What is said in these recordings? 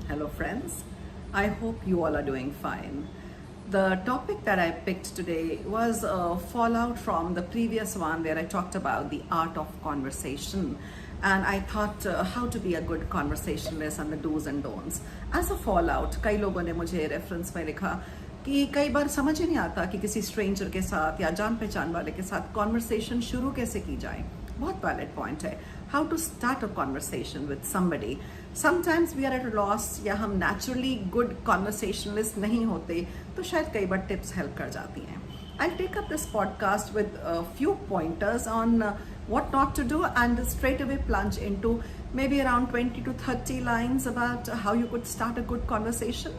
Hello, friends. I hope you all are doing fine. The topic that I picked today was a fallout from the previous one where I talked about the art of conversation. And I thought how to be a good conversationalist and the do's and don'ts. As a fallout, कई लोगों ने मुझे reference में लिखा कि कई बार समझ ही नहीं आता कि किसी स्ट्रेंजर के साथ या जान पहचान वाले के साथ कॉन्वर्सेशन शुरू कैसे की जाए. बहुत वैलिड पॉइंट है. How to start a conversation with somebody. Sometimes we are at a loss या हम नेचुरली गुड कॉन्वर्सेशनलिस्ट नहीं होते तो शायद कई बार टिप्स हेल्प कर जाती हैं. I'll take up this podcast with a few pointers on what not to do and straight away plunge into maybe around 20 to 30 lines about how you could start a good conversation.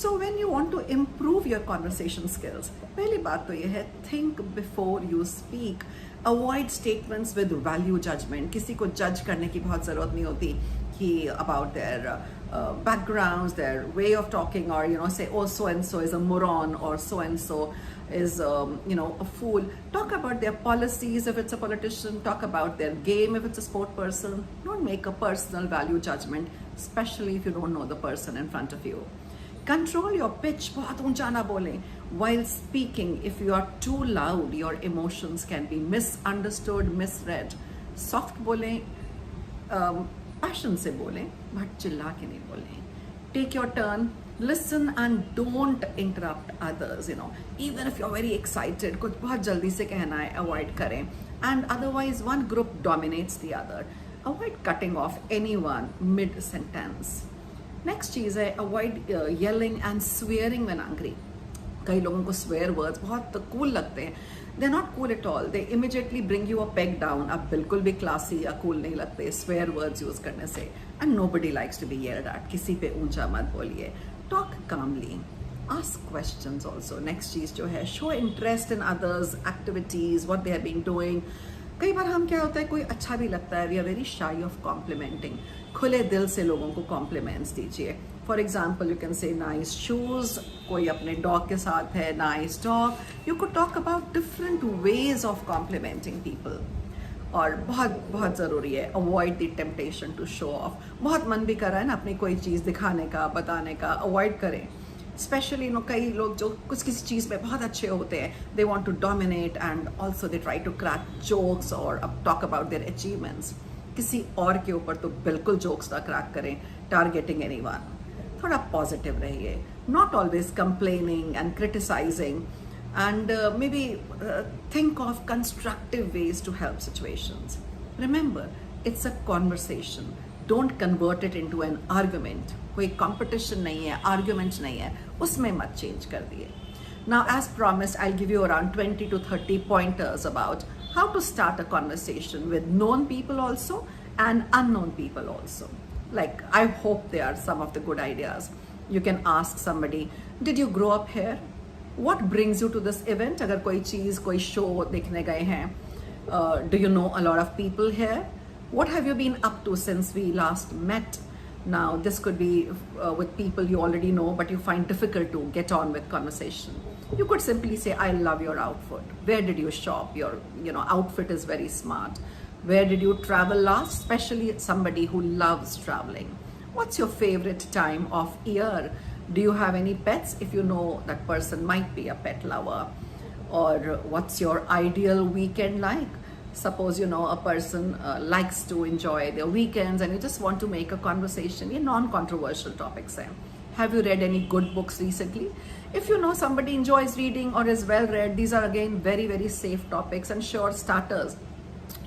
So when you want to improve your conversation skills, पहली बात तो ये है, think before you speak. Avoid statements with value judgment. किसी को judge करने की बहुत ज़रूरत नहीं होती कि about their backgrounds, their way of talking, or say, oh, so and so is a moron, or so and so is a fool. Talk about their policies if it's a politician. Talk about their game if it's a sport person. Don't make a personal value judgment, especially if you don't know the person in front of you. Control your pitch. बहुत ऊंचा ना बोलें. While speaking, if you are too loud, your emotions can be misunderstood, misread. Soft बोलें, passion से बोलें, but चिल्ला के नहीं बोलें. Take your turn. Listen and don't interrupt others. Even if you're very excited, कुछ बहुत जल्दी से कहना है, avoid करें. And otherwise, one group dominates the other. Avoid cutting off anyone mid-sentence. Next चीज़ है, avoid yelling and swearing when angry. कई लोगों को swear words बहुत cool लगते हैं. They're not cool at all. They immediately bring you a peg down. आप बिल्कुल भी classy या cool नहीं लगते swear words use करने से. And nobody likes to be yelled at. किसी पे ऊंचा मत बोलिए. Talk calmly. Ask questions also. Next चीज़ जो है, show interest in others' activities, what they have been doing. कई बार हम क्या होता है, कोई अच्छा भी लगता है, we are very shy of complimenting. खुले दिल से लोगों को compliments दीजिए. For example, you can say nice shoes. कोई अपने dog के साथ है, nice dog. You could talk about different ways of complimenting people. और बहुत बहुत ज़रूरी है, avoid the temptation to show off. बहुत मन भी कर रहा है ना अपनी कोई चीज़ दिखाने का, बताने का, अवॉइड करें. स्पेशली कई लोग जो कुछ किसी चीज़ में बहुत अच्छे होते हैं, they want to dominate and also they try to crack jokes और टॉक अबाउट देयर अचीवमेंट्स. किसी और के ऊपर तो बिल्कुल जोक्स ना क्रैक करें, टारगेटिंग एनीवन. थोड़ा पॉजिटिव रहिए, not always complaining and criticising. And maybe think of constructive ways to help situations. Remember, it's a conversation. Don't convert it into an argument. कोई competition नहीं है, argument नहीं है, उसमें मत change कर दिए. Now, as promised, I'll give you around 20 to 30 pointers about how to start a conversation with known people also and unknown people also. Like, I hope they are some of the good ideas. You can ask somebody, did you grow up here? What brings you to this event? अगर कोई चीज़, कोई show देखने गए हैं, do you know a lot of people here? What have you been up to since we last met? Now, this could be with people you already know, but you find difficult to get on with conversation. You could simply say, I love your outfit. Where did you shop? Your outfit is very smart. Where did you travel last? Especially somebody who loves traveling. What's your favorite time of year? Do you have any pets if you know that person might be a pet lover? Or what's your ideal weekend like? Suppose a person likes to enjoy their weekends and you just want to make a conversation. ये non-controversial topics हैं. Have you read any good books recently? If you know somebody enjoys reading or is well read, these are again very, very safe topics and sure starters.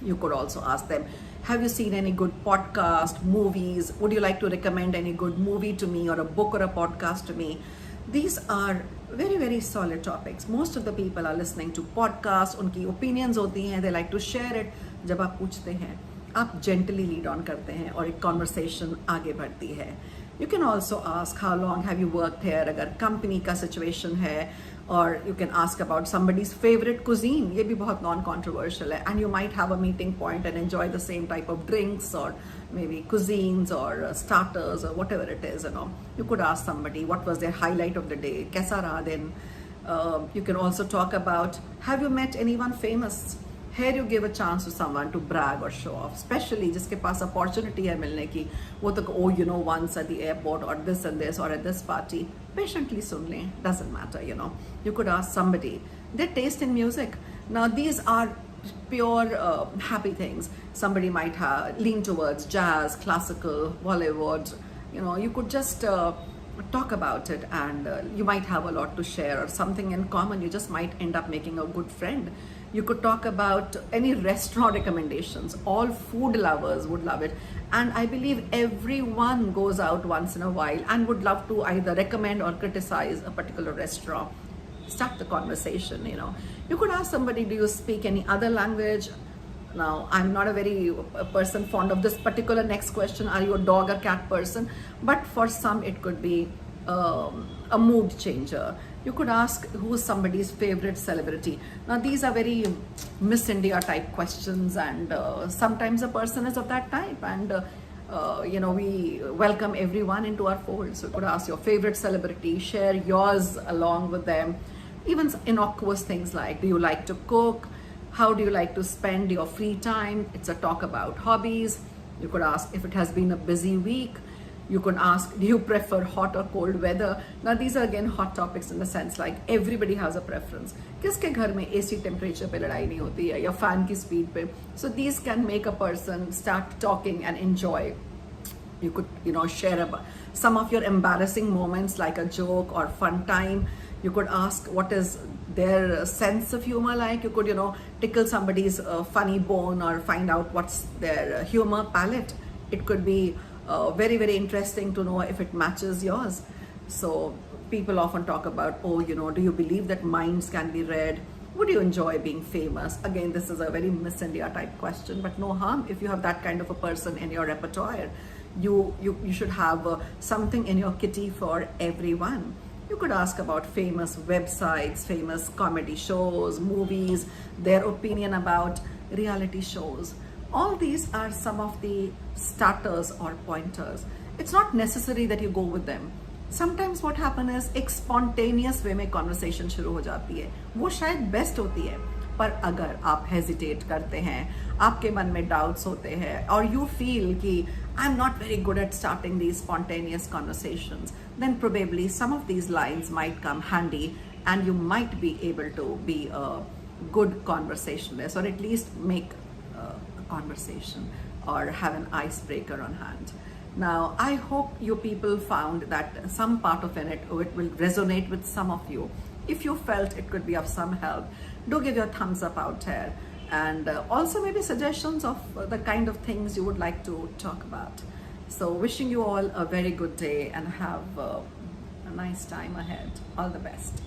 You could also ask them, have you seen any good podcast, movies? Would you like to recommend any good movie to me or a book or a podcast to me? These are very, very solid topics. Most of the people are listening to podcasts. उनकी opinions होती हैं. They like to share it. जब आप पूछते हैं, आप gently lead on करते हैं और एक conversation आगे बढ़ती है. You can also ask how long have you worked here अगर company का situation है. Or you can ask about somebody's favorite cuisine. ये भी बहुत non-controversial है. And you might have a meeting point and enjoy the same type of drinks or maybe cuisines or starters or whatever it is. You could ask somebody what was their highlight of the day. कैसा रहा दिन. You can also talk about, have you met anyone famous? Here you give a chance to someone to brag or show off, especially जिसके पास opportunity है मिलने की, वो तो oh you know once at the airport or this and this or at this party, patiently सुन लें, doesn't matter, you know. You could ask somebody their taste in music. Now these are pure happy things. Somebody might have lean towards jazz, classical, Bollywood, you know. You could just talk about it, and you might have a lot to share or something in common. You just might end up making a good friend. You could talk about any restaurant recommendations. All food lovers would love it, and I believe everyone goes out once in a while and would love to either recommend or criticize a particular restaurant. Start the conversation, you know. You could ask somebody, do you speak any other language? Now, I'm not a very person fond of this particular next question, are you a dog or cat person? But for some, it could be a mood changer. You could ask who is somebody's favorite celebrity. Now, these are very Miss India type questions, and sometimes a person is of that type, and you know, we welcome everyone into our fold. So you could ask your favorite celebrity, share yours along with them. Even innocuous things like, do you like to cook? How do you like to spend your free time? It's a talk about hobbies. You could ask if it has been a busy week. You could ask, do you prefer hot or cold weather? Now these are again hot topics in the sense like everybody has a preference. किसके घर में AC temperature पे लड़ाई नहीं होती है या fan की speed पे? So these can make a person start talking and enjoy. You could, you know, share about some of your embarrassing moments like a joke or fun time. You could ask what is their sense of humor like. You could, you know, tickle somebody's funny bone or find out what's their humor palette. It could be very, very interesting to know if it matches yours. So people often talk about, oh, you know, do you believe that minds can be read? Would you enjoy being famous? Again, this is a very Miss India type question, but no harm if you have that kind of a person in your repertoire. You should have something in your kitty for everyone. You could ask about famous websites, famous comedy shows, movies, their opinion about reality shows. All these are some of the starters or pointers. It's not necessary that you go with them. Sometimes what happens is एक spontaneous way में conversation शुरू हो जाती है, वो शायद best होती है. पर अगर आप hesitate करते हैं, आपके मन में doubts होते हैं, और you feel कि I'm not very good at starting these spontaneous conversations, then probably some of these lines might come handy, and you might be able to be a good conversationalist, or at least make a conversation or have an icebreaker on hand. Now, I hope you people found that some part of it will resonate with some of you. If you felt it could be of some help, do give your thumbs up out here, and also maybe suggestions of the kind of things you would like to talk about. So wishing you all a very good day and have a nice time ahead. All the best.